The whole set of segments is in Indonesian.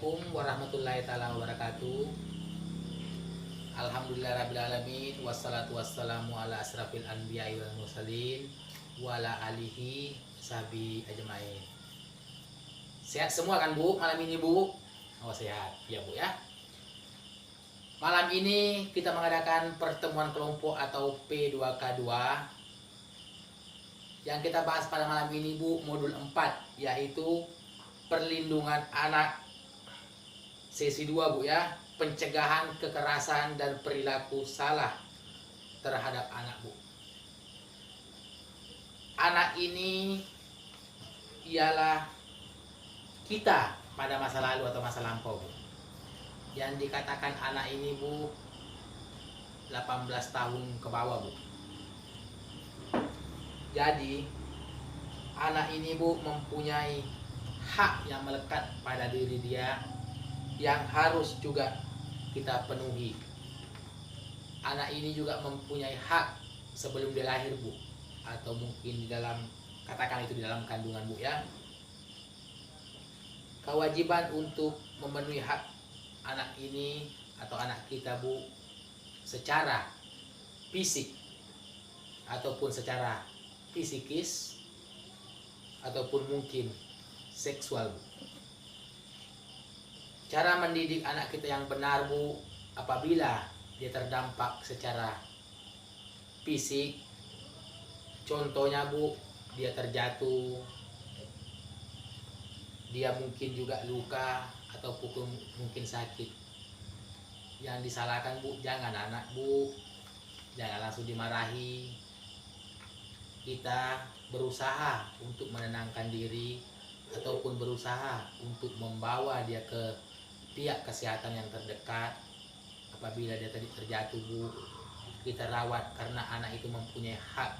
Assalamualaikum warahmatullahi taala wabarakatuh. Alhamdulillahirabbil wassalatu wassalamu ala asrafil anbiya'i wal mursalin wa ala alihi sahbi ajmain. Sehat semua kan Bu malam ini Bu? Oh sehat ya Bu ya. Malam ini kita mengadakan pertemuan kelompok atau P2K2. Yang kita bahas pada malam ini Bu, modul 4, yaitu perlindungan anak sesi 2 Bu ya, pencegahan kekerasan dan perilaku salah terhadap anak Bu. Anak ini ialah kita pada masa lalu atau masa lampau Bu. Yang dikatakan anak ini Bu 18 tahun ke bawah Bu. Jadi anak ini Bu mempunyai hak yang melekat pada diri dia yang harus juga kita penuhi. Anak ini juga mempunyai hak sebelum dia lahir Bu, atau mungkin di dalam, katakan itu di dalam kandungan Bu ya. Kewajiban untuk memenuhi hak anak ini atau anak kita Bu secara fisik ataupun secara psikis ataupun mungkin seksual Bu. Cara mendidik anak kita yang benar Bu, apabila dia terdampak secara fisik, contohnya Bu, dia terjatuh, dia mungkin juga luka ataupun mungkin sakit. Yang disalahkan Bu, jangan anak Bu, jangan langsung dimarahi. Kita berusaha untuk menenangkan diri ataupun berusaha untuk membawa dia ke pihak kesehatan yang terdekat. Apabila dia tadi terjatuh Bu, kita rawat karena anak itu mempunyai hak.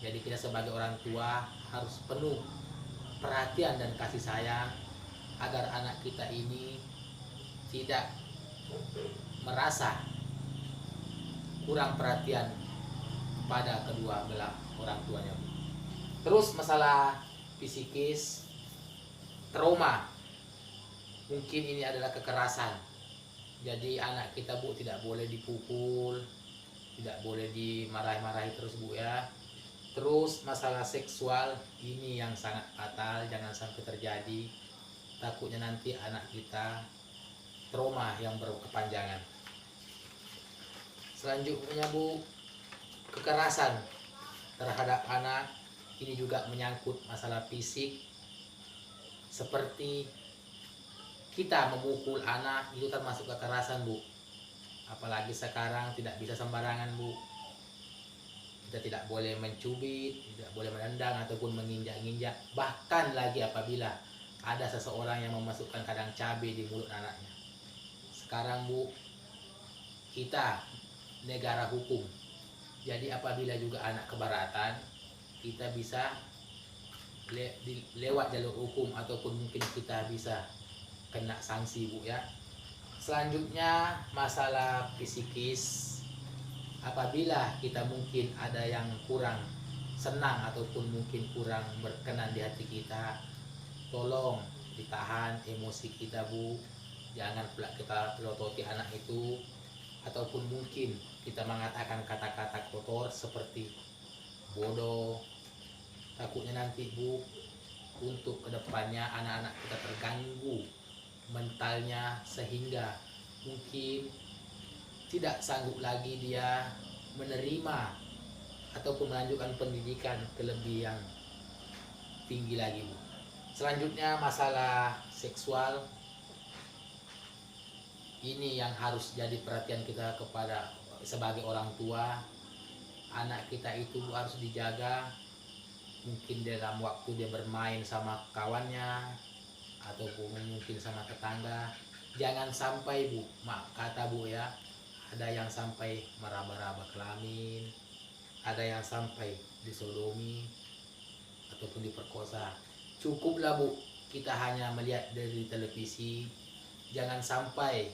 Jadi kita sebagai orang tua harus penuh perhatian dan kasih sayang agar anak kita ini tidak merasa kurang perhatian pada kedua belah orang tuanya Bu. Terus masalah psikis, trauma, mungkin ini adalah kekerasan. Jadi anak kita Bu tidak boleh dipukul, tidak boleh dimarahi-marahi terus Bu ya. Terus masalah seksual ini yang sangat fatal, jangan sampai terjadi. Takutnya nanti anak kita trauma yang berkepanjangan. Selanjutnya Bu, kekerasan terhadap anak ini juga menyangkut masalah fisik. Seperti kita memukul anak itu termasuk kekerasan Bu. Apalagi sekarang tidak bisa sembarangan Bu. Kita tidak boleh mencubit, tidak boleh menendang ataupun menginjak-injak. Bahkan lagi apabila ada seseorang yang memasukkan kadang cabai di mulut anaknya. Sekarang Bu, kita negara hukum. Jadi apabila juga anak keberatan, kita bisa lewat jalur hukum ataupun mungkin kita bisa kena sanksi Bu ya. Selanjutnya masalah psikis. Apabila kita mungkin ada yang kurang senang ataupun mungkin kurang berkenan di hati kita, tolong ditahan emosi kita Bu. Jangan pula kita pelototi anak itu, ataupun mungkin kita mengatakan kata-kata kotor seperti bodoh. Takutnya nanti Bu, untuk kedepannya anak-anak kita terganggu mentalnya sehingga mungkin tidak sanggup lagi dia menerima ataupun melanjutkan pendidikan ke lebih yang tinggi lagi Bu. Selanjutnya masalah seksual ini yang harus jadi perhatian kita kepada sebagai orang tua. Anak kita itu harus dijaga, mungkin dalam waktu dia bermain sama kawannya ataupun mungkin sama tetangga. Jangan sampai Bu, kata Bu ya, ada yang sampai meraba-raba kelamin, ada yang sampai disodomi ataupun diperkosa. Cukuplah Bu, kita hanya melihat dari televisi. Jangan sampai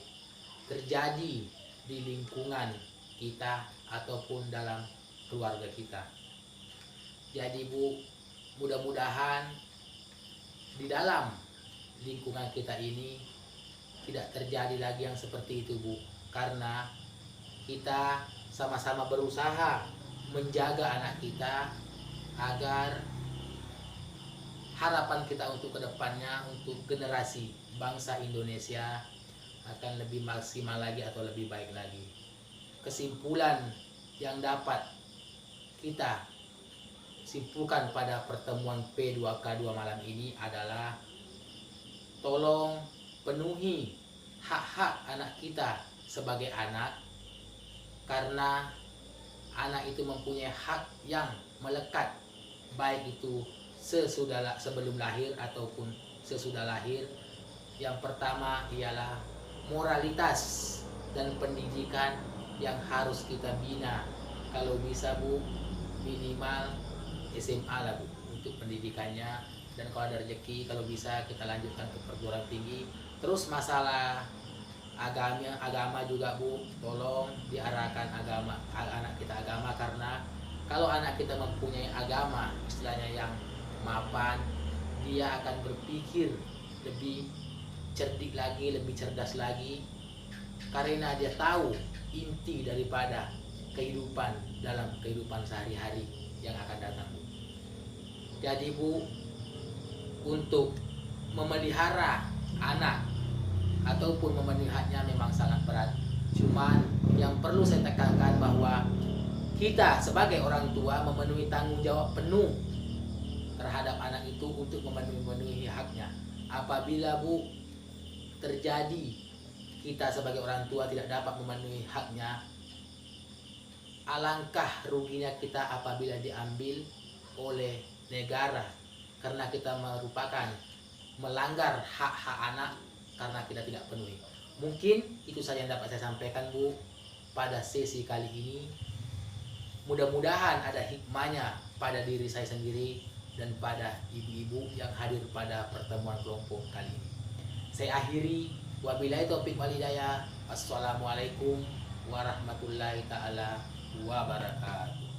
terjadi di lingkungan kita ataupun dalam keluarga kita. Jadi Bu, mudah-mudahan di dalam lingkungan kita ini tidak terjadi lagi yang seperti itu, Bu. Karena kita sama-sama berusaha menjaga anak kita agar harapan kita untuk kedepannya, untuk generasi bangsa Indonesia akan lebih maksimal lagi atau lebih baik lagi. Kesimpulan yang dapat kita simpulkan pada pertemuan P2K2 malam ini adalah tolong penuhi hak-hak anak kita sebagai anak, karena anak itu mempunyai hak yang melekat, baik itu sebelum lahir ataupun sesudah lahir. Yang pertama ialah moralitas dan pendidikan yang harus kita bina. Kalau bisa, Bu, minimal SMA lah, Bu, untuk pendidikannya. Dan kalau ada rezeki, kalau bisa kita lanjutkan ke perguruan tinggi. Terus masalah agama juga, Bu, tolong diarahkan anak kita agama, karena kalau anak kita mempunyai agama, istilahnya yang mapan, dia akan berpikir lebih cerdik lagi, lebih cerdas lagi, karena dia tahu inti daripada kehidupan dalam kehidupan sehari-hari yang akan datang, Bu. Jadi, Bu, untuk memelihara anak ataupun memeliharanya memang sangat berat. Cuman yang perlu saya tekankan bahwa kita sebagai orang tua memenuhi tanggung jawab penuh terhadap anak itu untuk memenuhi haknya. Apabila, Bu, terjadi kita sebagai orang tua tidak dapat memenuhi haknya, alangkah ruginya kita apabila diambil oleh negara, karena kita merupakan melanggar hak-hak anak karena kita tidak penuhi. Mungkin itu saja yang dapat saya sampaikan, Bu, pada sesi kali ini. Mudah-mudahan ada hikmahnya pada diri saya sendiri dan pada ibu-ibu yang hadir pada pertemuan kelompok kali ini. Saya akhiri, wabillahi taufiq wal hidayah. Assalamualaikum warahmatullahi taala wabarakatuh.